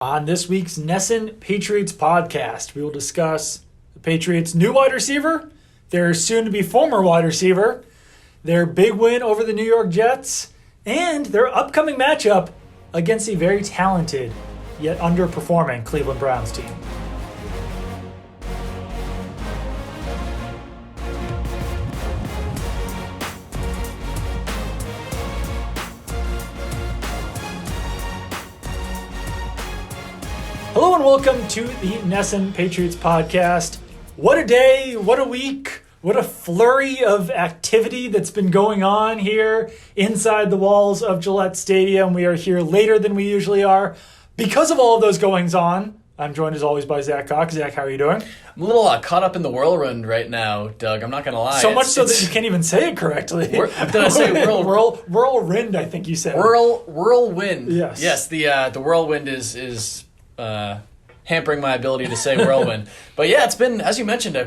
On this week's NESN Patriots podcast, we will discuss the Patriots' new wide receiver, their soon-to-be former wide receiver, their big win over the New York Jets, and their upcoming matchup against a very talented yet underperforming Cleveland Browns team. Hello and welcome to the NESN Patriots podcast. What a day, what a week, what a flurry of activity that's been going on here inside the walls of Gillette Stadium. We are here later than we usually are because of all of those goings on. I'm joined as always by Zach Cox. Zach, how are you doing? I'm a little caught up in the whirlwind right now, Doug. I'm not going to lie. So much so that you can't even say it correctly. Did I say whirlwind, I think you said. Whirlwind. Yes. Yes, the whirlwind is hampering my ability to say whirlwind. But yeah, it's been, as you mentioned, a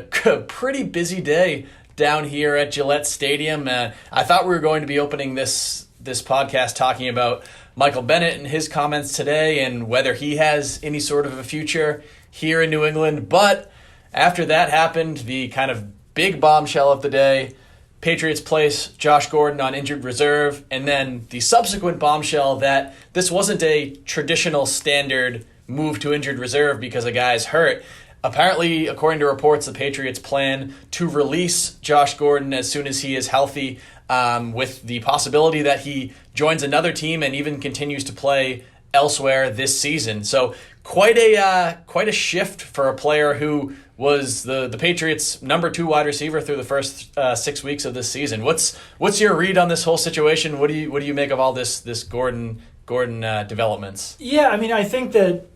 pretty busy day down here at Gillette Stadium. I thought we were going to be opening this podcast talking about Michael Bennett and his comments today and whether he has any sort of a future here in New England. But after that happened, the kind of big bombshell of the day, Patriots place Josh Gordon on injured reserve, and then the subsequent bombshell that this wasn't a traditional standard move to injured reserve because a guy's hurt. Apparently, according to reports, the Patriots plan to release Josh Gordon as soon as he is healthy, with the possibility that he joins another team and even continues to play elsewhere this season. So quite a shift for a player who was the Patriots' number 2 wide receiver through the first 6 weeks of this season. What's your read on this whole situation? What do you make of all this Gordon developments? Yeah, I mean, I think that,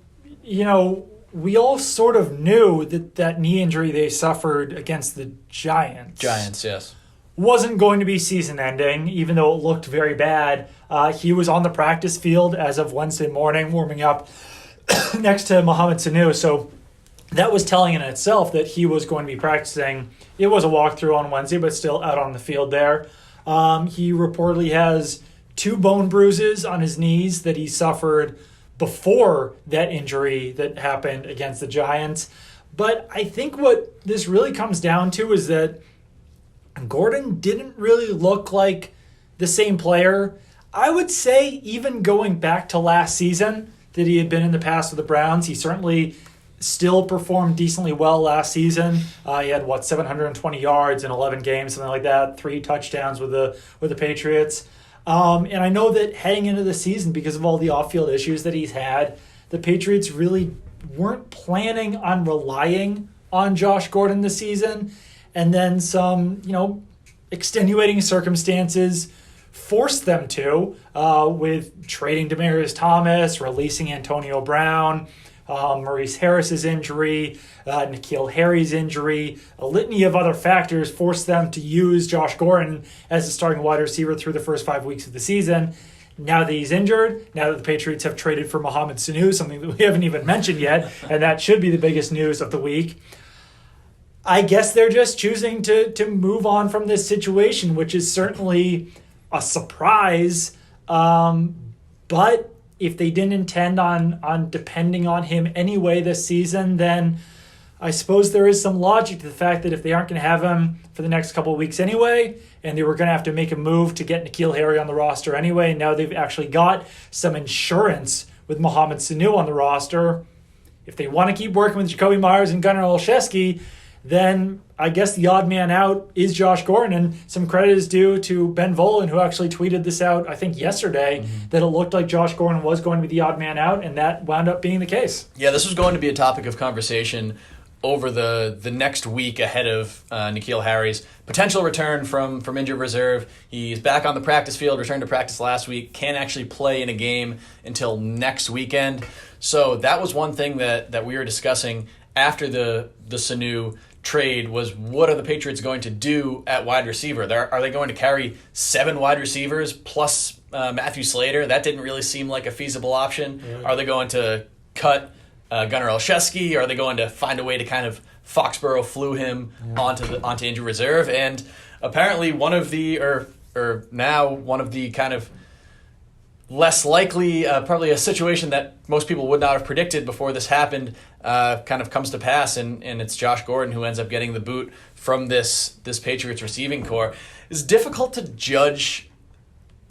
we all sort of knew that knee injury they suffered against the Giants. Giants, yes. Wasn't going to be season-ending, even though it looked very bad. He was on the practice field as of Wednesday morning, warming up next to Mohamed Sanu. So that was telling in itself that he was going to be practicing. It was a walkthrough on Wednesday, but still out on the field there. He reportedly has 2 bone bruises on his knees that he suffered before that injury that happened against the Giants. But I think what this really comes down to is that Gordon didn't really look like the same player. I would say even going back to last season that he had been in the past with the Browns, he certainly still performed decently well last season. He had 720 yards in 11 games, something like that, 3 touchdowns with the Patriots. And I know that heading into the season, because of all the off-field issues that he's had, the Patriots really weren't planning on relying on Josh Gordon this season. And then some, extenuating circumstances forced them to, with trading Demaryius Thomas, releasing Antonio Brown, Maurice Harris's injury, Nikhil Harry's injury, a litany of other factors forced them to use Josh Gordon as a starting wide receiver through the first 5 weeks of the season. Now that he's injured, now that the Patriots have traded for Mohamed Sanu, something that we haven't even mentioned yet, and that should be the biggest news of the week, I guess they're just choosing to move on from this situation, which is certainly a surprise. But if they didn't intend on depending on him anyway this season, then I suppose there is some logic to the fact that if they aren't going to have him for the next couple of weeks anyway, and they were going to have to make a move to get Nikhil Harry on the roster anyway, and now they've actually got some insurance with Mohamed Sanu on the roster, if they want to keep working with Jacoby Myers and Gunnar Olszewski, then I guess the odd man out is Josh Gordon. And some credit is due to Ben Volen, who actually tweeted this out, I think, yesterday, that it looked like Josh Gordon was going to be the odd man out, and that wound up being the case. Yeah, this was going to be a topic of conversation over the next week ahead of Nikhil Harry's potential return from injured reserve. He's back on the practice field, returned to practice last week, can't actually play in a game until next weekend. So that was one thing that we were discussing after the Sanu trade was, what are the Patriots going to do at wide receiver? Are they going to carry 7 wide receivers plus Matthew Slater? That didn't really seem like a feasible option. Yeah. Are they going to cut Gunnar Olszewski? Are they going to find a way to kind of Foxborough flew him onto injured reserve? And apparently one of the kind of less likely, probably a situation that most people would not have predicted before this happened, kind of comes to pass, and it's Josh Gordon who ends up getting the boot from this Patriots receiving core. It's difficult to judge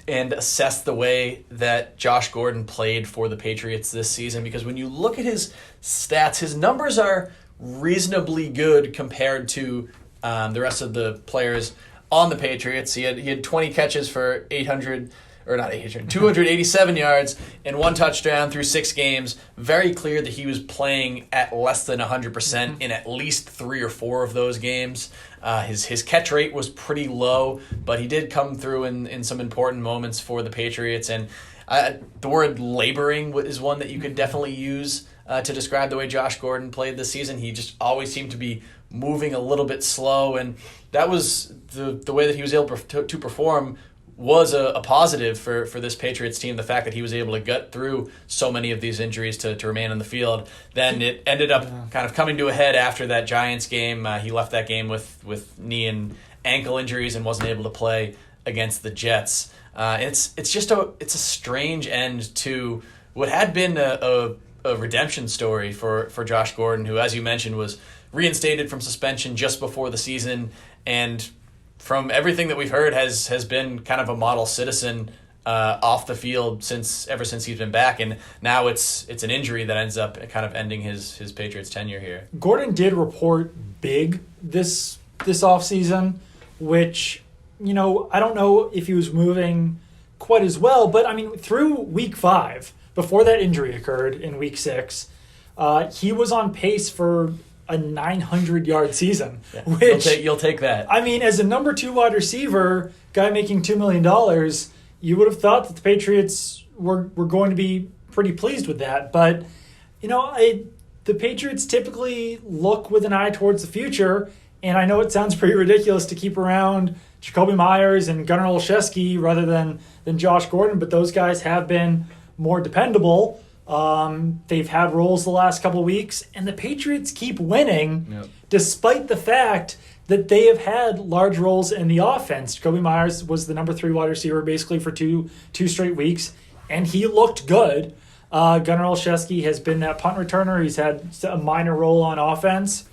and assess the way that Josh Gordon played for the Patriots this season, because when you look at his stats, his numbers are reasonably good compared to the rest of the players on the Patriots. He had 20 catches for 287 yards and 1 touchdown through 6 games. Very clear that he was playing at less than 100% in at least 3 or 4 of those games. His catch rate was pretty low, but he did come through in some important moments for the Patriots. And the word laboring is one that you could definitely use to describe the way Josh Gordon played this season. He just always seemed to be moving a little bit slow, and that was the way that he was able to perform was a positive for this Patriots team, the fact that he was able to gut through so many of these injuries to remain on the field. Then it ended up kind of coming to a head after that Giants game. He left that game with knee and ankle injuries and wasn't able to play against the Jets. It's a strange end to what had been a redemption story for Josh Gordon, who, as you mentioned, was reinstated from suspension just before the season, and from everything that we've heard, has been kind of a model citizen off the field ever since he's been back, and now it's an injury that ends up kind of ending his Patriots tenure here. Gordon did report big this offseason, which, I don't know if he was moving quite as well, but I mean, through week 5, before that injury occurred in week 6, he was on pace for a 900-yard season. Yeah. Which you'll take that. I mean, as a number 2 wide receiver, guy making $2 million, you would have thought that the Patriots were going to be pretty pleased with that. But, the Patriots typically look with an eye towards the future, and I know it sounds pretty ridiculous to keep around Jacoby Myers and Gunnar Olszewski rather than Josh Gordon, but those guys have been more dependable. They've had roles the last couple of weeks, and the Patriots keep winning despite the fact that they have had large roles in the offense. Jacoby Myers was the number 3 wide receiver basically for two straight weeks, and he looked good. Gunnar Olszewski has been that punt returner. He's had a minor role on offense,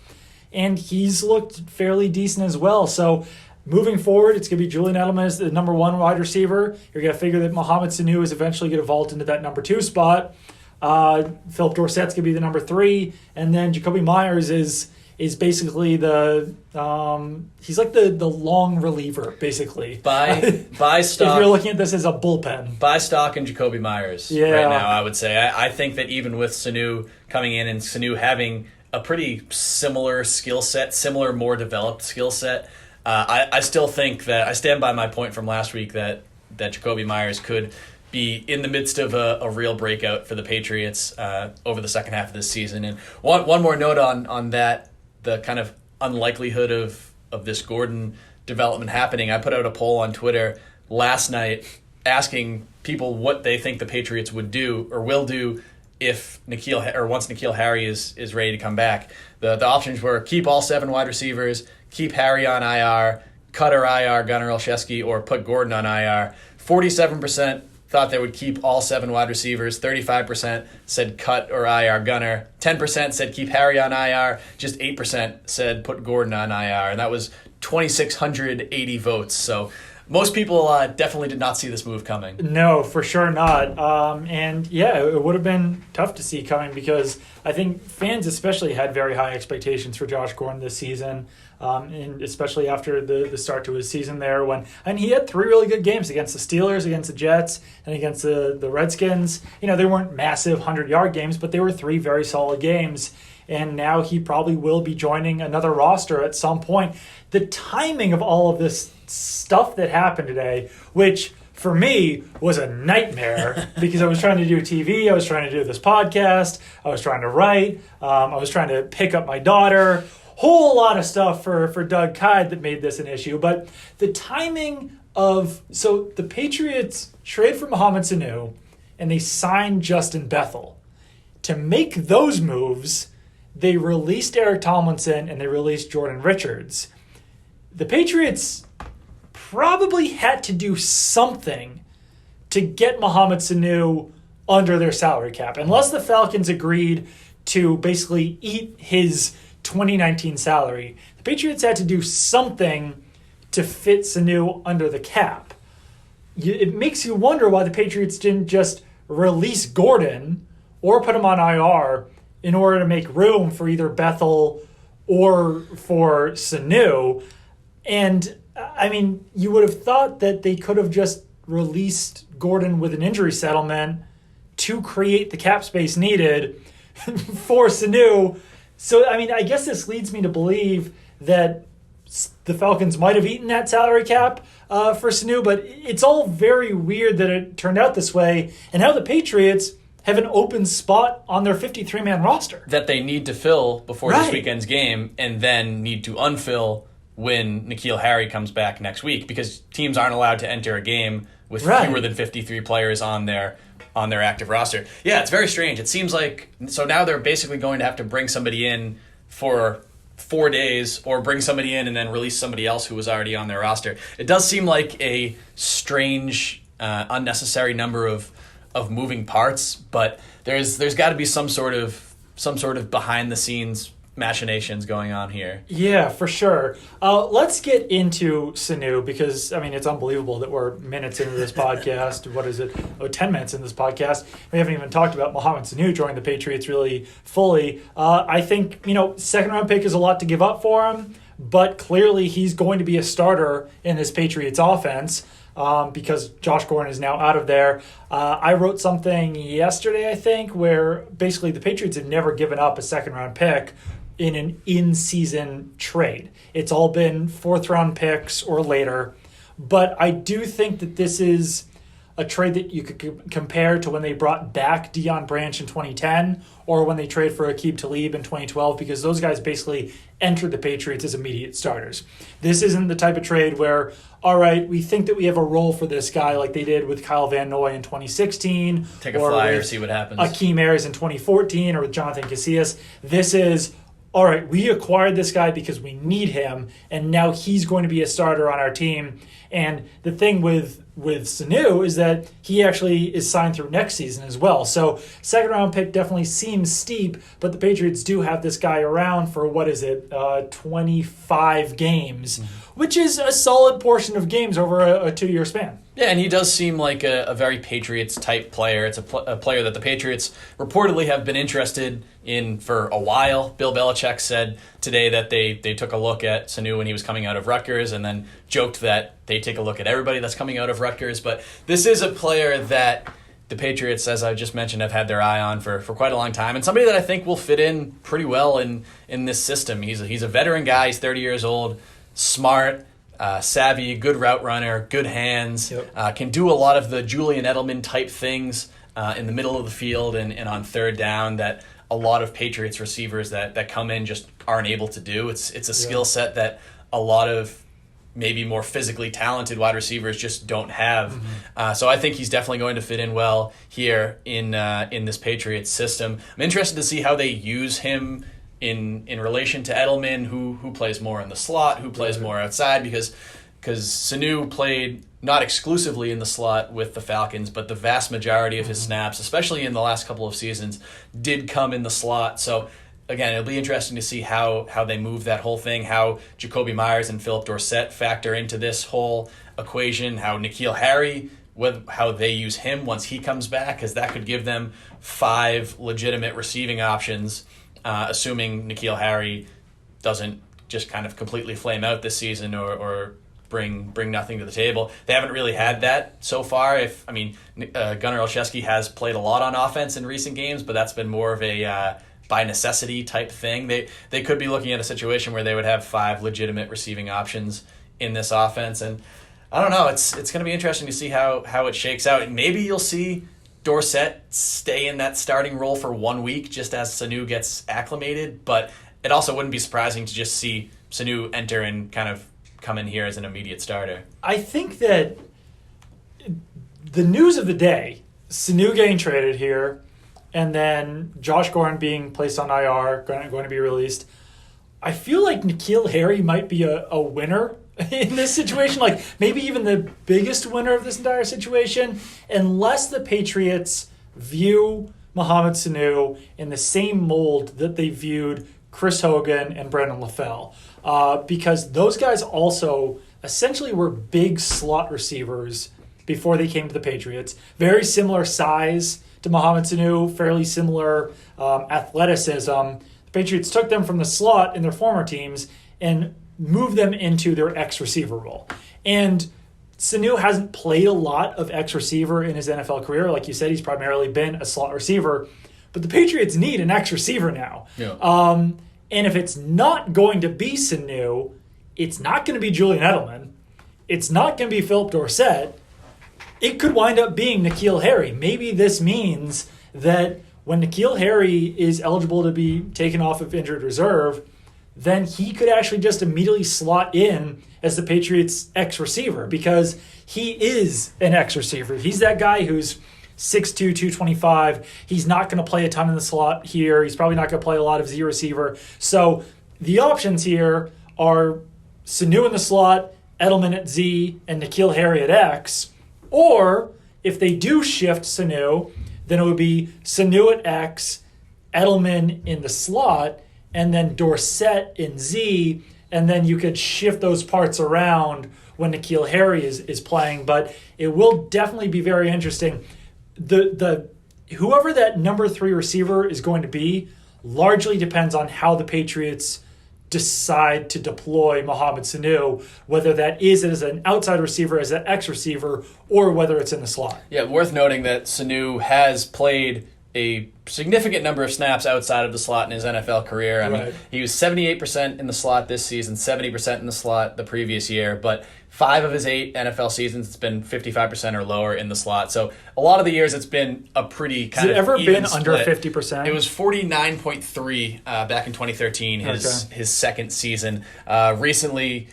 and he's looked fairly decent as well. So moving forward, it's going to be Julian Edelman as the number 1 wide receiver. You're going to figure that Mohamed Sanu is eventually going to vault into that number 2 spot. Philip Dorsett's going to be the number 3, and then Jacoby Myers is basically he's like the long reliever, basically. Buy stock. If you're looking at this as a bullpen. Buy stock in Jacoby Myers right now, I would say. I think that even with Sanu coming in and Sanu having a pretty similar skill set, more developed skill set, I still think that I stand by my point from last week that Jacoby Myers could be in the midst of a real breakout for the Patriots over the second half of this season. And one more note on that, the kind of unlikelihood of this Gordon development happening. I put out a poll on Twitter last night asking people what they think the Patriots would do or will do if once Nikhil Harry is ready to come back. The options were keep all 7 wide receivers, keep Harry on IR, cut or IR Gunnar Olszewski, or put Gordon on IR. 47% thought they would keep all 7 wide receivers. 35% said cut or IR Gunnar. 10% said keep Harry on IR. Just 8% said put Gordon on IR. And that was 2,680 votes. So most people definitely did not see this move coming. No, for sure not. And yeah, it would have been tough to see coming because I think fans especially had very high expectations for Josh Gordon this season. And especially after the start to his season there and he had 3 really good games against the Steelers, against the Jets, and against the Redskins. They weren't massive 100-yard games, but they were 3 very solid games. And now he probably will be joining another roster at some point. The timing of all of this stuff that happened today, which for me was a nightmare because I was trying to do TV, I was trying to do this podcast, I was trying to write, I was trying to pick up my daughter. Whole lot of stuff for Doug Kyde that made this an issue. But the timing so the Patriots trade for Mohamed Sanu and they signed Justin Bethel. To make those moves, they released Eric Tomlinson and they released Jordan Richards. The Patriots probably had to do something to get Mohamed Sanu under their salary cap. Unless the Falcons agreed to basically eat his 2019 salary, the Patriots had to do something to fit Sanu under the cap. It makes you wonder why the Patriots didn't just release Gordon or put him on IR in order to make room for either Bethel or for Sanu. And, I mean, you would have thought that they could have just released Gordon with an injury settlement to create the cap space needed for Sanu. So, I mean, I guess this leads me to believe that the Falcons might have eaten that salary cap for Sanu, but it's all very weird that it turned out this way. And now the Patriots have an open spot on their 53-man roster that they need to fill before this weekend's game, and then need to unfill when Nikhil Harry comes back next week, because teams aren't allowed to enter a game with fewer than 53 players on their active roster. Yeah, it's very strange. It seems like, so now they're basically going to have to bring somebody in for 4 days, or bring somebody in and then release somebody else who was already on their roster. It does seem like a strange, unnecessary number of moving parts, but there's got to be some sort of behind the scenes machinations going on here. Yeah, for sure. Let's get into Sanu, because, I mean, it's unbelievable that we're minutes into this podcast. What is it? 10 minutes into this podcast. We haven't even talked about Mohamed Sanu joining the Patriots really fully. I think, second-round pick is a lot to give up for him, but clearly he's going to be a starter in this Patriots offense because Josh Gordon is now out of there. I wrote something yesterday, I think, where basically the Patriots have never given up a second-round pick in an in-season trade. It's all been fourth-round picks or later. But I do think that this is a trade that you could compare to when they brought back Deion Branch in 2010 or when they traded for Aqib Talib in 2012, because those guys basically entered the Patriots as immediate starters. This isn't the type of trade where, all right, we think that we have a role for this guy like they did with Kyle Van Noy in 2016. Take a flyer, see what happens. Akeem Ayers in 2014 or with Jonathan Casillas. This is, all right, we acquired this guy because we need him, and now he's going to be a starter on our team. And the thing with Sanu is that he actually is signed through next season as well. So second-round pick definitely seems steep, but the Patriots do have this guy around for, 25 games, which is a solid portion of games over a 2-year span. Yeah, and he does seem like a very Patriots-type player. It's a player that the Patriots reportedly have been interested in for a while. Bill Belichick said today that they took a look at Sanu when he was coming out of Rutgers, and then joked that they take a look at everybody that's coming out of Rutgers. But this is a player that the Patriots, as I just mentioned, have had their eye on for quite a long time, and somebody that I think will fit in pretty well in this system. He's a veteran guy. He's 30 years old, smart, savvy, good route runner, good hands, can do a lot of the Julian Edelman type things in the middle of the field and on third down that a lot of Patriots receivers that come in just aren't able to do. It's a skill set that a lot of maybe more physically talented wide receivers just don't have. So I think he's definitely going to fit in well here in this Patriots system. I'm interested to see how they use him in relation to Edelman, who plays more in the slot, who plays more outside, because Sanu played not exclusively in the slot with the Falcons, but the vast majority of his snaps, especially in the last couple of seasons, did come in the slot. So again, it'll be interesting to see how they move that whole thing, how Jacoby Myers and Philip Dorsett factor into this whole equation, how Nikhil Harry, how they use him once he comes back, because that could give them 5 legitimate receiving options, assuming Nikhil Harry doesn't just kind of completely flame out this season or bring nothing to the table. They haven't really had that so far. Gunnar Olszewski has played a lot on offense in recent games, but that's been more of a by necessity type thing. They could be looking at a situation where they would have 5 legitimate receiving options in this offense, and I don't know. It's going to be interesting to see how it shakes out. Maybe you'll see Dorsett stay in that starting role for 1 week just as Sanu gets acclimated, but it also wouldn't be surprising to just see Sanu enter and kind of come in here as an immediate starter. I think that the news of the day, Sanu getting traded here, and then Josh Gordon being placed on IR, going to be released. I feel like Nikhil Harry might be a winner in this situation, like maybe even the biggest winner of this entire situation, unless the Patriots view Mohamed Sanu in the same mold that they viewed Chris Hogan and Brandon LaFell. Because those guys also essentially were big slot receivers before they came to the Patriots. Very similar size to Mohamed Sanu, fairly similar athleticism. The Patriots took them from the slot in their former teams and moved them into their X-receiver role. And Sanu hasn't played a lot of X-receiver in his NFL career. Like you said, he's primarily been a slot receiver. But the Patriots need an X-receiver now. Yeah. And if it's not going to be Sanu, it's not going to be Julian Edelman. It's not going to be Philip Dorsett. It could wind up being Nikhil Harry. Maybe this means that when Nikhil Harry is eligible to be taken off of injured reserve, then he could actually just immediately slot in as the Patriots' X-receiver because he is an X-receiver. He's that guy who's 6'2", 225. He's not going to play a ton in the slot here. He's probably not going to play a lot of Z receiver. So the options here are Sanu in the slot, Edelman at Z, and Nikhil Harry at X. Or if they do shift Sanu, then it would be Sanu at X, Edelman in the slot, and then Dorsett in Z, and then you could shift those parts around when Nikhil Harry is playing. But it will definitely be very interesting. The whoever that number 3 receiver is going to be largely depends on how the Patriots decide to deploy Mohamed Sanu, whether that is as an outside receiver, as an X receiver, or whether it's in the slot. Yeah, worth noting that Sanu has played a significant number of snaps outside of the slot in his NFL career. I mean, he was 78% in the slot this season, 70% in the slot the previous year, but 5 of his 8 NFL seasons, it's been 55% or lower in the slot. So a lot of the years, it's been a pretty kind of ever even been split. under 50%? It was 49.3 back in 2013, his second season. Recently,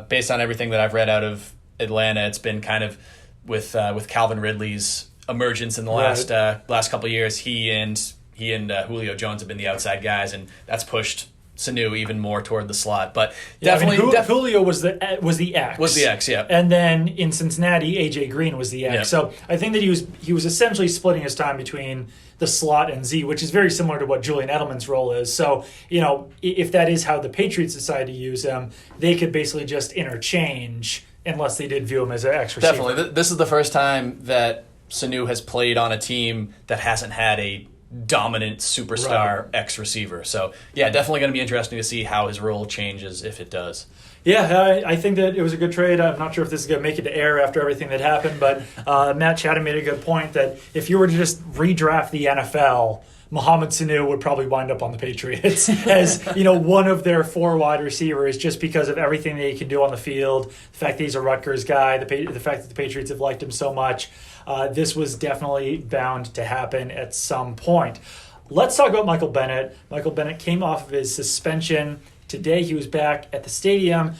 based on everything that I've read out of Atlanta, it's been kind of with Calvin Ridley's emergence in the last couple of years. He and Julio Jones have been the outside guys, and that's pushed Sanu even more toward the slot. But definitely, Julio was the X. Was the X, yeah. And then in Cincinnati, AJ Green was the X. Yeah. So I think that he was essentially splitting his time between the slot and Z, which is very similar to what Julian Edelman's role is. So, if that is how the Patriots decide to use him, they could basically just interchange unless they did view him as an X receiver. Definitely. This is the first time that Sanu has played on a team that hasn't had a dominant superstar X receiver. So, yeah, definitely going to be interesting to see how his role changes if it does. Yeah, I think that it was a good trade. I'm not sure if this is going to make it to air after everything that happened, but Matt Chatham made a good point that if you were to just redraft the NFL, Mohamed Sanu would probably wind up on the Patriots as one of their 4 wide receivers just because of everything that he can do on the field, the fact that he's a Rutgers guy, the fact that the Patriots have liked him so much. This was definitely bound to happen at some point. Let's talk about Michael Bennett. Michael Bennett came off of his suspension. Today he was back at the stadium,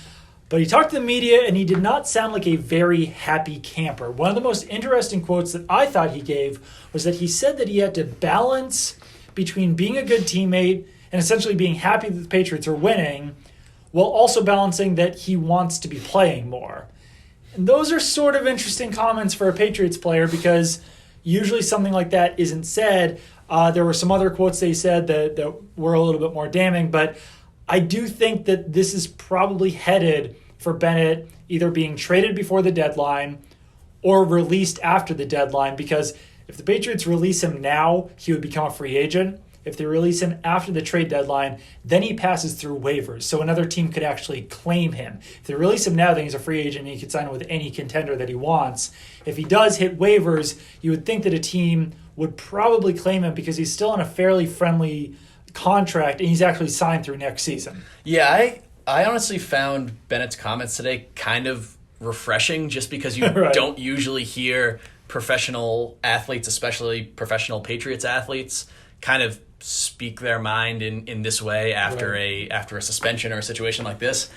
but he talked to the media and he did not sound like a very happy camper. One of the most interesting quotes that I thought he gave was that he said that he had to balance between being a good teammate and essentially being happy that the Patriots are winning while also balancing that he wants to be playing more. And those are sort of interesting comments for a Patriots player because usually something like that isn't said. There were some other quotes they said that were a little bit more damning, but I do think that this is probably headed for Bennett either being traded before the deadline or released after the deadline, because if the Patriots release him now, he would become a free agent. If they release him after the trade deadline, then he passes through waivers, so another team could actually claim him. If they release him now, then he's a free agent and he could sign with any contender that he wants. If he does hit waivers, you would think that a team would probably claim him because he's still on a fairly friendly contract and he's actually signed through next season. Yeah, I honestly found Bennett's comments today kind of refreshing just because you don't usually hear professional athletes, especially professional Patriots athletes, kind of speak their mind in this way after a suspension or a situation like this.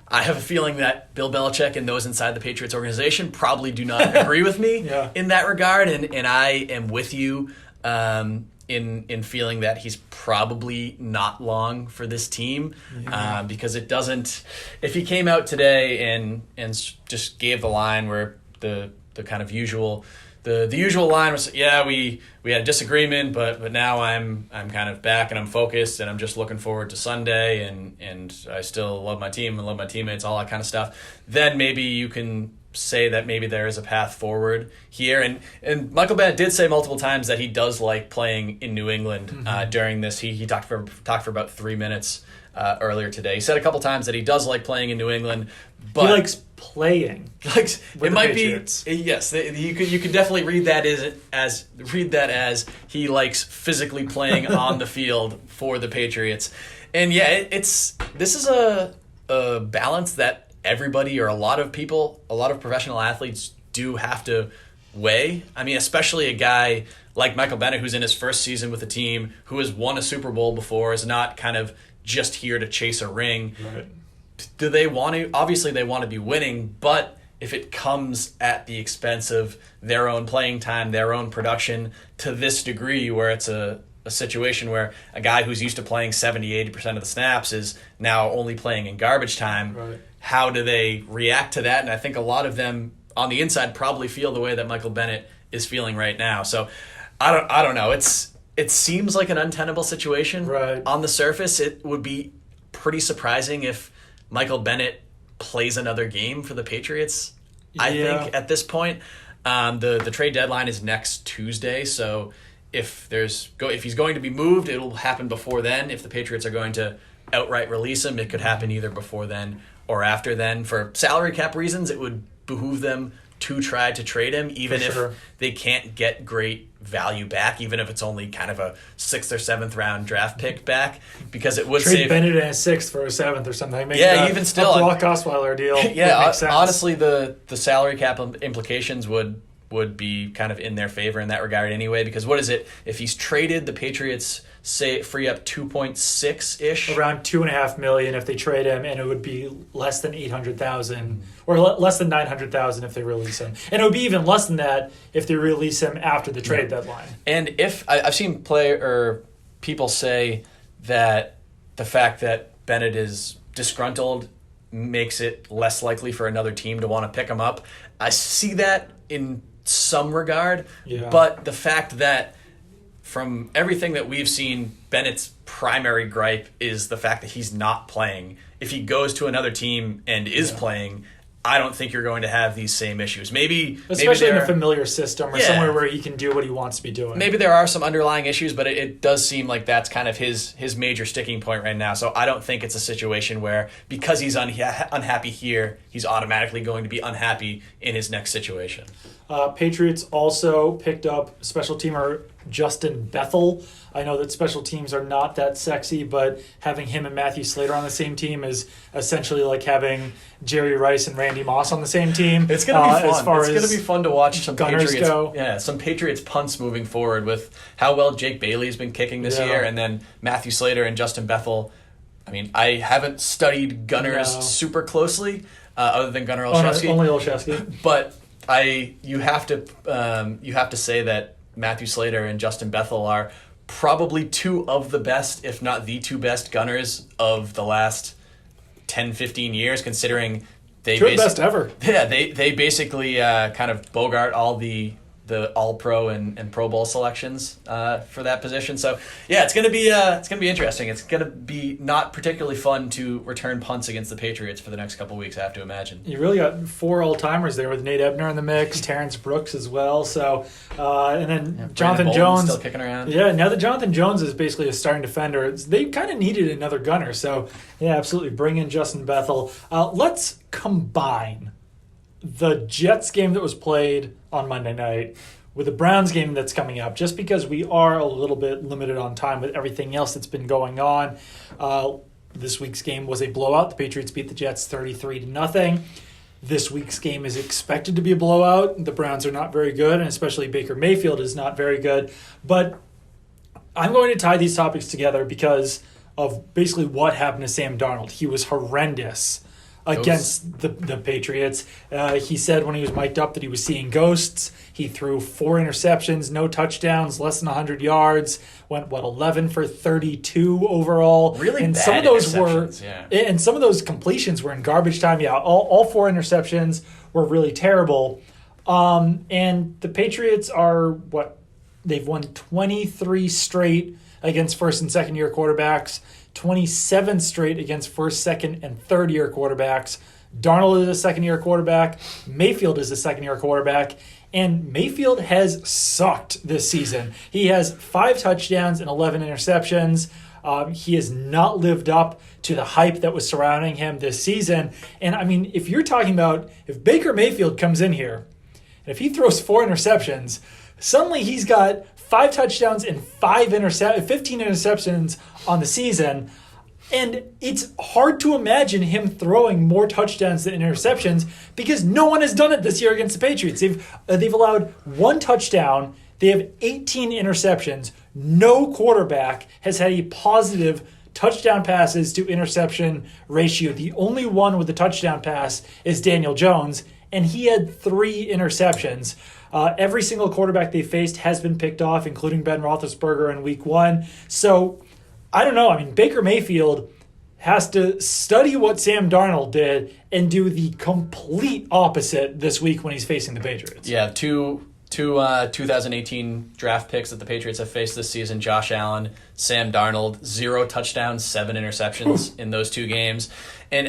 I have a feeling that Bill Belichick and those inside the Patriots organization probably do not agree with me in that regard, and I am with you. in feeling that he's probably not long for this team, because it doesn't. If he came out today and just gave the line where the kind of usual. The usual line was, yeah, we had a disagreement, but now I'm kind of back and I'm focused and I'm just looking forward to Sunday and I still love my team and love my teammates, all that kind of stuff. Then maybe you can say that maybe there is a path forward here. And Michael Bennett did say multiple times that he does like playing in New England during this. He talked for about 3 minutes earlier today. He said a couple times that he does like playing in New England, but he likes playing. Like it might Patriots. be yes. You could definitely read that as he likes physically playing on the field for the Patriots, and yeah, this is a balance that everybody or a lot of professional athletes do have to weigh. I mean, especially a guy like Michael Bennett, who's in his first season with the team, who has won a Super Bowl before, is not kind of just here to chase a ring. Right. Do they want to? Obviously, they want to be winning, but if it comes at the expense of their own playing time, their own production to this degree, where it's a situation where a guy who's used to playing 70-80% of the snaps is now only playing in garbage time, right. How do they react to that? And I think a lot of them on the inside probably feel the way that Michael Bennett is feeling right now. So I don't know. It seems like an untenable situation. Right. On the surface, it would be pretty surprising if Michael Bennett plays another game for the Patriots. I think at this point, the trade deadline is next Tuesday. So if he's going to be moved, it'll happen before then. If the Patriots are going to outright release him, it could happen either before then or after then. For salary cap reasons, it would behoove them to try to trade him, even if they can't get great value back, even if it's only kind of a 6th or 7th round draft pick back, because it would trade save Bennett in a 6th for a 7th or something. Make even still, a Brock Osweiler deal. Yeah, honestly, the salary cap implications would be kind of in their favor in that regard anyway, because what is it? If he's traded, the Patriots free up 2.6-ish. Around $2.5 million if they trade him, and it would be less than $800,000 or less than $900,000 if they release him. And it would be even less than that if they release him after the trade deadline. And if I've seen people say that the fact that Bennett is disgruntled makes it less likely for another team to want to pick him up. I see that in some regard, but the fact that from everything that we've seen, Bennett's primary gripe is the fact that he's not playing. If he goes to another team and is playing, I don't think you're going to have these same issues. Especially in a familiar system or somewhere where he can do what he wants to be doing. Maybe there are some underlying issues, but it does seem like that's kind of his major sticking point right now. So I don't think it's a situation where because he's unhappy here, he's automatically going to be unhappy in his next situation. Patriots also picked up special teamer Justin Bethel. I know that special teams are not that sexy, but having him and Matthew Slater on the same team is essentially like having Jerry Rice and Randy Moss on the same team. It's going to be fun. As far it's going to be fun to watch some Gunners Patriots go. Yeah, some Patriots punts moving forward with how well Jake Bailey's been kicking this year, and then Matthew Slater and Justin Bethel. I mean, I haven't studied Gunners super closely, other than Gunnar Olszewski. Only Olszewski. But you have to say that Matthew Slater and Justin Bethel are probably two of the best, if not the two best Gunners of the last 10, 15 years, considering they best ever. Yeah, they basically kind of bogart all the All-Pro and Pro Bowl selections for that position. So yeah, it's gonna be interesting. It's gonna be not particularly fun to return punts against the Patriots for the next couple of weeks, I have to imagine. You really got 4 all-timers there with Nate Ebner in the mix, Terrence Brooks as well. So and then Jonathan Jones still kicking around. Yeah, now that Jonathan Jones is basically a starting defender, they kind of needed another gunner. So yeah, absolutely, bring in Justin Bethel. Let's combine the Jets game that was played on Monday night with the Browns game that's coming up, just because we are a little bit limited on time with everything else that's been going on. This week's game was a blowout. The Patriots beat the Jets 33-0. This week's game is expected to be a blowout. The Browns are not very good, and especially Baker Mayfield is not very good. But I'm going to tie these topics together because of basically what happened to Sam Darnold. He was horrendous against the Patriots. He said when he was mic'd up that he was seeing ghosts. He threw 4 interceptions, no touchdowns, less than 100 yards. Went 11 for 32 overall. Really and bad some of those interceptions, and some of those completions were in garbage time. Yeah, all 4 interceptions were really terrible. And the Patriots are they've won 23 straight against first and second year quarterbacks. 27 straight against first, second, and third year quarterbacks. Darnold is a second year quarterback. Mayfield is a second year quarterback. And Mayfield has sucked this season. He has 5 touchdowns and 11 interceptions. He has not lived up to the hype that was surrounding him this season. And I mean, if you're talking about if Baker Mayfield comes in here and if he throws 4 interceptions, suddenly he's got 5 touchdowns and 15 interceptions on the season. And it's hard to imagine him throwing more touchdowns than interceptions because no one has done it this year against the Patriots. They've allowed 1 touchdown. They have 18 interceptions. No quarterback has had a positive touchdown passes to interception ratio. The only one with a touchdown pass is Daniel Jones, and he had 3 interceptions. Every single quarterback they faced has been picked off, including Ben Roethlisberger in week 1. So, I don't know. I mean, Baker Mayfield has to study what Sam Darnold did and do the complete opposite this week when he's facing the Patriots. Yeah, two 2018 draft picks that the Patriots have faced this season, Josh Allen, Sam Darnold, 0 touchdowns, 7 interceptions in those 2 games. And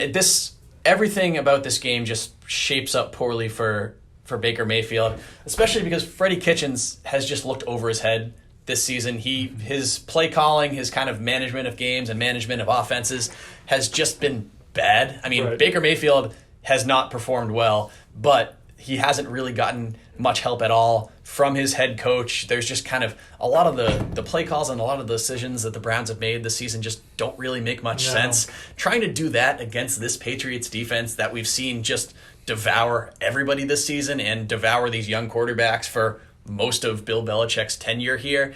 everything about this game just shapes up poorly for Baker Mayfield, especially because Freddie Kitchens has just looked over his head this season. His play calling, his kind of management of games and management of offenses has just been bad. I mean, right. Baker Mayfield has not performed well, but he hasn't really gotten much help at all from his head coach. There's just kind of a lot of the play calls and a lot of the decisions that the Browns have made this season just don't really make much sense. Trying to do that against this Patriots defense that we've seen just devour everybody this season and devour these young quarterbacks for most of Bill Belichick's tenure here.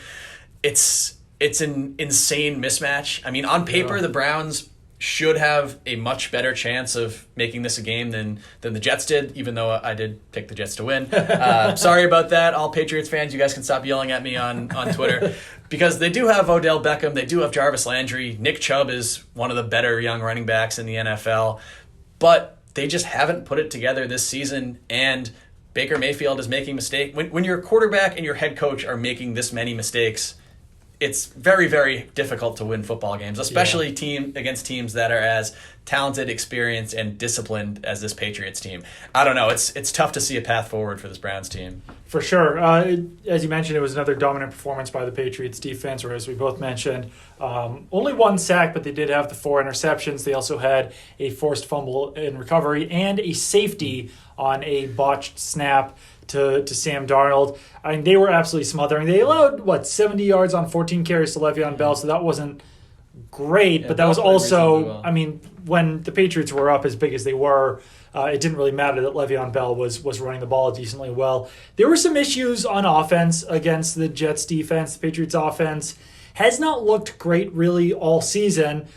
It's an insane mismatch. I mean, on paper, the Browns should have a much better chance of making this a game than the Jets did, even though I did pick the Jets to win. Sorry about that, all Patriots fans. You guys can stop yelling at me on Twitter. Because they do have Odell Beckham. They do have Jarvis Landry. Nick Chubb is one of the better young running backs in the NFL. But they just haven't put it together this season, and Baker Mayfield is making mistakes. When your quarterback and your head coach are making this many mistakes, it's very, very difficult to win football games, especially against teams that are as talented, experienced, and disciplined as this Patriots team. I don't know. It's tough to see a path forward for this Browns team. For sure. As you mentioned, it was another dominant performance by the Patriots defense, or as we both mentioned, only 1 sack, but they did have the 4 interceptions. They also had a forced fumble in recovery and a safety on a botched snap to Sam Darnold. I mean, they were absolutely smothering. They allowed, 70 yards on 14 carries to Le'Veon Bell, so that wasn't great, but that was also, well. I mean, when the Patriots were up as big as they were, it didn't really matter that Le'Veon Bell was running the ball decently well. There were some issues on offense against the Jets defense. The Patriots offense has not looked great really all season,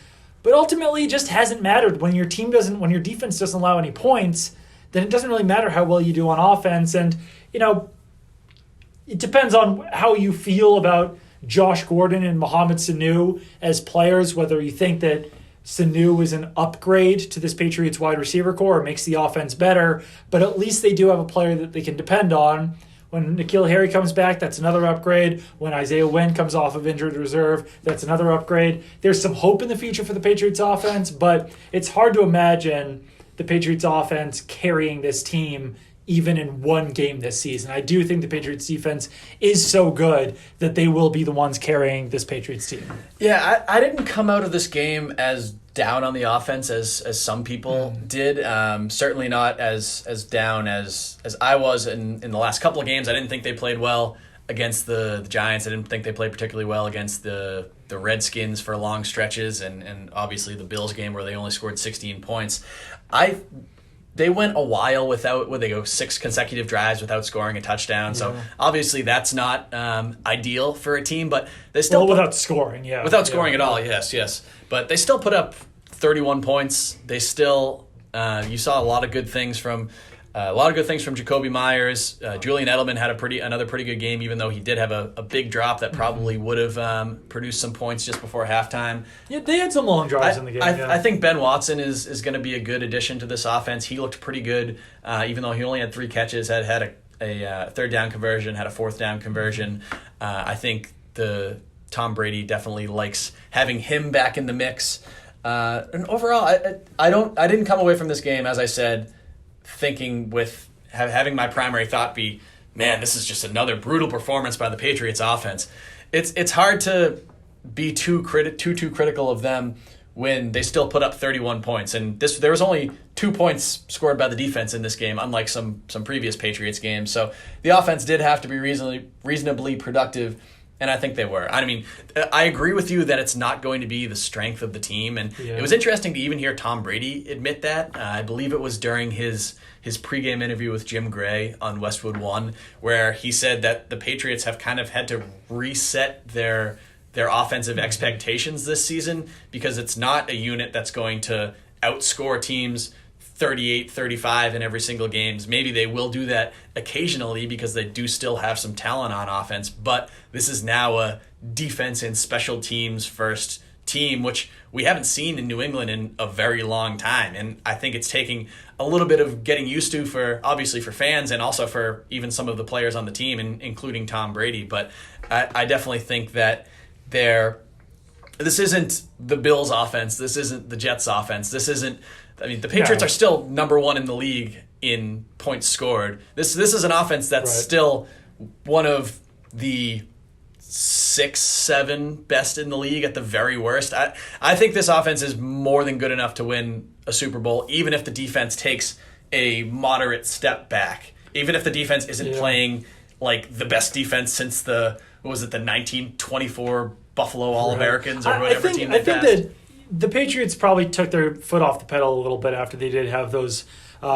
but ultimately it just hasn't mattered. When your defense doesn't allow any points, then it doesn't really matter how well you do on offense. And, it depends on how you feel about Josh Gordon and Mohamed Sanu as players, whether you think that Sanu is an upgrade to this Patriots wide receiver core or makes the offense better, but at least they do have a player that they can depend on. When Nikhil Harry comes back, that's another upgrade. When Isaiah Wynn comes off of injured reserve, that's another upgrade. There's some hope in the future for the Patriots offense, but it's hard to imagine the Patriots offense carrying this team even in 1 game this season. I do think the Patriots defense is so good that they will be the ones carrying this Patriots team. Yeah, I didn't come out of this game as down on the offense as some people did. Certainly not as down as I was in the last couple of games. I didn't think they played well against the Giants. I didn't think they played particularly well against the Redskins for long stretches, and obviously the Bills game where they only scored 16 points. They went a while without, they go 6 consecutive drives without scoring a touchdown. So obviously that's not ideal for a team, but they still without scoring, without scoring at all. Yes. But they still put up 31 points. They still You saw a lot of good things from Jacoby Myers. Julian Edelman had another pretty good game, even though he did have a big drop that probably would have produced some points just before halftime. Yeah, they had some long drives in the game. I think Ben Watson is going to be a good addition to this offense. He looked pretty good, even though he only had 3 catches, had a third down conversion, had a fourth down conversion. I think the Tom Brady definitely likes having him back in the mix. And overall, I didn't come away from this game, as I said, thinking with having my primary thought be, man, this is just another brutal performance by the Patriots offense. It's hard to be too critical of them when they still put up 31 points. And there was only 2 points scored by the defense in this game, unlike some previous Patriots games. So the offense did have to be reasonably productive, and I think they were. I mean, I agree with you that it's not going to be the strength of the team. And It was interesting to even hear Tom Brady admit that. I believe it was during his pregame interview with Jim Gray on Westwood One, where he said that the Patriots have kind of had to reset their offensive expectations this season because it's not a unit that's going to outscore teams 38-35 in every single games. Maybe they will do that occasionally because they do still have some talent on offense, but this is now a defense and special teams first team, which we haven't seen in New England in a very long time. And I think it's taking a little bit of getting used to obviously for fans and also for even some of the players on the team, including Tom Brady. But I definitely think that this isn't the Bills offense. This isn't the Jets offense. The Patriots are still number 1 in the league in points scored. This is an offense that's still one of the 6-7 best in the league at the very worst. I think this offense is more than good enough to win a Super Bowl, even if the defense takes a moderate step back. Even if the defense isn't playing like the best defense since the 1924 Buffalo All-Americans or whatever team they passed. I think that the Patriots probably took their foot off the pedal a little bit after they did have those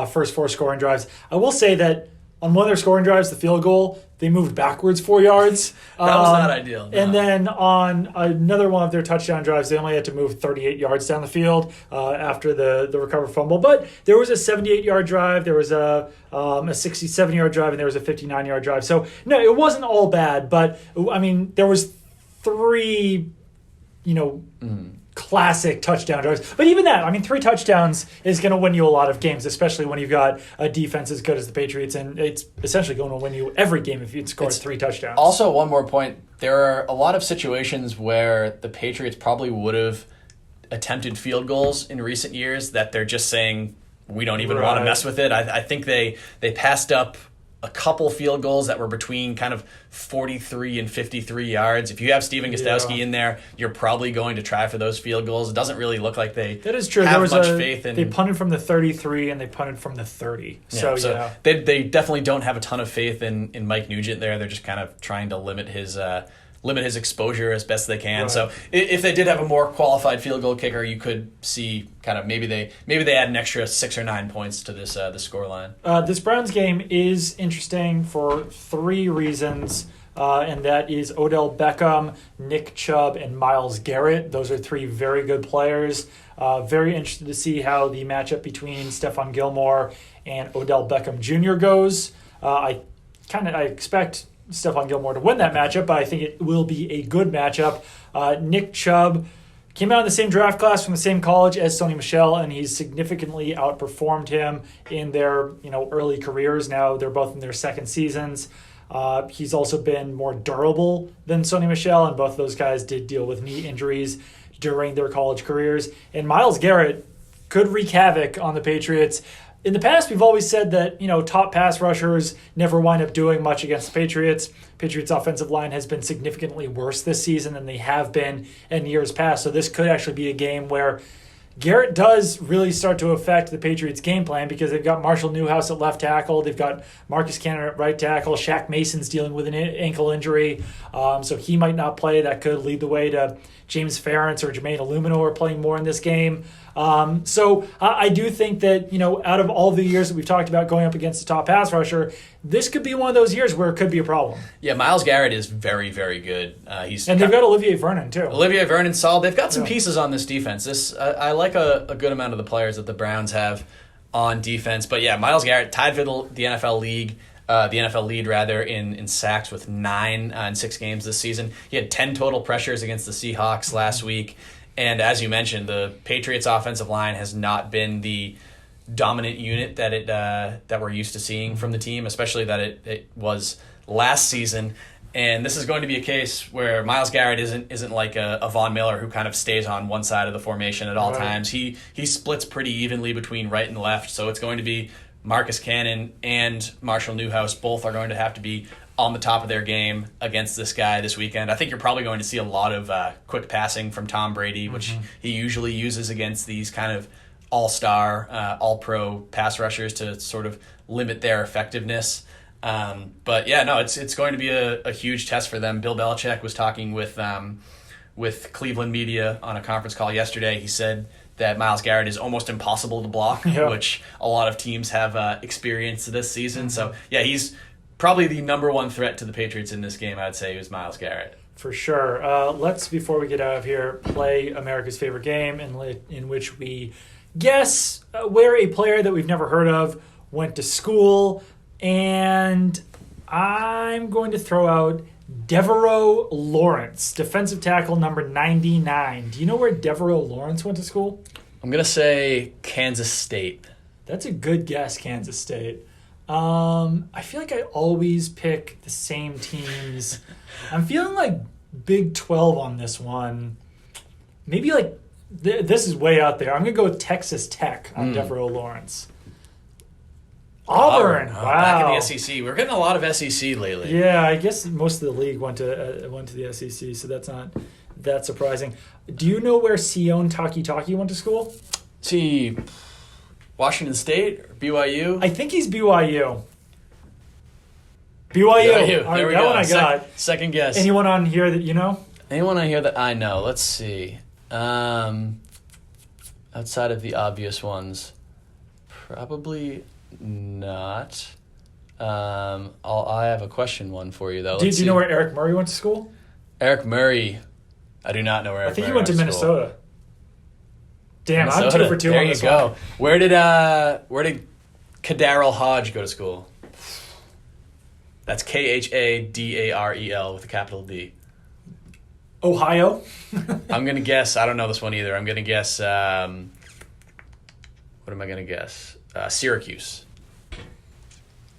first 4 scoring drives. I will say that on one of their scoring drives, the field goal, they moved backwards 4 yards. That was not ideal. No. And then on another one of their touchdown drives, they only had to move 38 yards down the field after the recovered fumble. But there was a 78-yard drive, there was a 67-yard drive, and there was a 59-yard drive. So, no, it wasn't all bad. But, I mean, there was 3, classic touchdown drives. But even that, 3 touchdowns is going to win you a lot of games, especially when you've got a defense as good as the Patriots, and it's essentially going to win you every game if you score 3 touchdowns. Also, one more point. There are a lot of situations where the Patriots probably would have attempted field goals in recent years that they're just saying, we don't even want to mess with it. I think they passed up a couple field goals that were between kind of 43 and 53 yards. If you have Steven Gostkowski in there, you're probably going to try for those field goals. It doesn't really look like that is true. Have much faith in. They punted from the 33 and they punted from the 30. So they definitely don't have a ton of faith in Mike Nugent there. They're just kind of trying to limit his exposure as best they can. Right. So if they did have a more qualified field goal kicker, you could see kind of maybe they add an extra 6 or 9 points to this the scoreline. This Browns game is interesting for 3 reasons, and that is Odell Beckham, Nick Chubb, and Myles Garrett. Those are 3 very good players. Very interested to see how the matchup between Stephon Gilmore and Odell Beckham Jr. goes. I expect Stephon Gilmore to win that matchup, but I think it will be a good matchup. Nick Chubb came out in the same draft class from the same college as Sony Michel, and he's significantly outperformed him in their early careers. Now they're both in their second seasons. He's also been more durable than Sony Michel, and both of those guys did deal with knee injuries during their college careers. And Myles Garrett could wreak havoc on the Patriots. In the past, we've always said that, top pass rushers never wind up doing much against the Patriots. Patriots' offensive line has been significantly worse this season than they have been in years past. So this could actually be a game where Garrett does really start to affect the Patriots' game plan because they've got Marshall Newhouse at left tackle. They've got Marcus Cannon at right tackle. Shaq Mason's dealing with an ankle injury, so he might not play. That could lead the way to James Ferentz or Jermaine Illuminor playing more in this game. So I do think that, out of all the years that we've talked about going up against a top pass rusher, this could be one of those years where it could be a problem. Yeah, Myles Garrett is very, very good. They've got Olivier Vernon, too. Olivier Vernon's solid. They've got some pieces on this defense. I like a good amount of the players that the Browns have. on defense. But yeah, Myles Garrett tied for the NFL league. The NFL lead, rather, in sacks with 9 in 6 games this season. He had 10 total pressures against the Seahawks last week. And as you mentioned, the Patriots' offensive line has not been the dominant unit that we're used to seeing from the team, especially that it was last season. And this is going to be a case where Myles Garrett isn't like a Von Miller who kind of stays on one side of the formation at all times. He splits pretty evenly between right and left, so it's going to be Marcus Cannon and Marshall Newhouse both are going to have to be on the top of their game against this guy this weekend. I think you're probably going to see a lot of quick passing from Tom Brady, which he usually uses against these kind of all-star, all-pro pass rushers to sort of limit their effectiveness. But yeah, no, it's going to be a huge test for them. Bill Belichick was talking with Cleveland media on a conference call yesterday. He said that Myles Garrett is almost impossible to block, which a lot of teams have experienced this season. So yeah, he's probably the number one threat to the Patriots in this game, I'd say, is Myles Garrett. For sure. Let's, before we get out of here, play America's favorite game in which we guess where a player that we've never heard of went to school. And I'm going to throw out Devereaux Lawrence, defensive tackle number 99. Do you know where Devereaux Lawrence went to school? I'm going to say Kansas State. That's a good guess, Kansas State. I feel like I always pick the same teams. I'm feeling like Big 12 on this one. Maybe like, this is way out there. I'm going to go with Texas Tech on Devereaux Lawrence. Auburn. Wow. Back in the SEC. We're getting a lot of SEC lately. Yeah, I guess most of the league went to the SEC, so that's not that surprising. Do you know where Sion Takitaki went to school? See, Washington State or BYU? I think he's BYU. BYU. BYU. All right, there we that go. one I got. Second guess. Anyone on here that you know? Anyone on here that I know? Let's see. Outside of the obvious ones, probably not. I have a question one for you though. Do you know where Eric Murray went to school? Eric Murray, I do not know where. I think he went to Minnesota. Damn, I'm 2 for 2 there on this you go. one. Where did Kadarrell Hodge go to school? That's Khadarel with a capital D. Ohio. I'm gonna guess. I don't know this one either. I'm gonna guess. What am I gonna guess? Syracuse.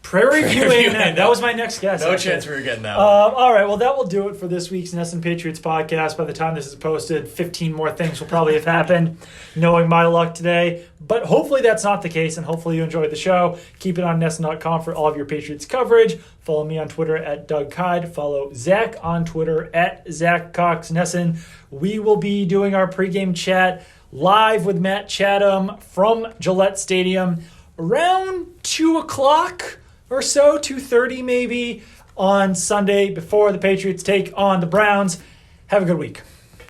Prairie View A&M. That was my next guess. No chance we were getting that one. All right, well, that will do it for this week's NESN Patriots podcast. By the time this is posted, 15 more things will probably have happened, knowing my luck today. But hopefully that's not the case, and hopefully you enjoyed the show. Keep it on NESN.com for all of your Patriots coverage. Follow me on Twitter at Doug Kide. Follow Zach on Twitter at Zach Cox NESN. We will be doing our pregame chat live with Matt Chatham from Gillette Stadium around 2 o'clock or so, 2:30 maybe, on Sunday before the Patriots take on the Browns. Have a good week.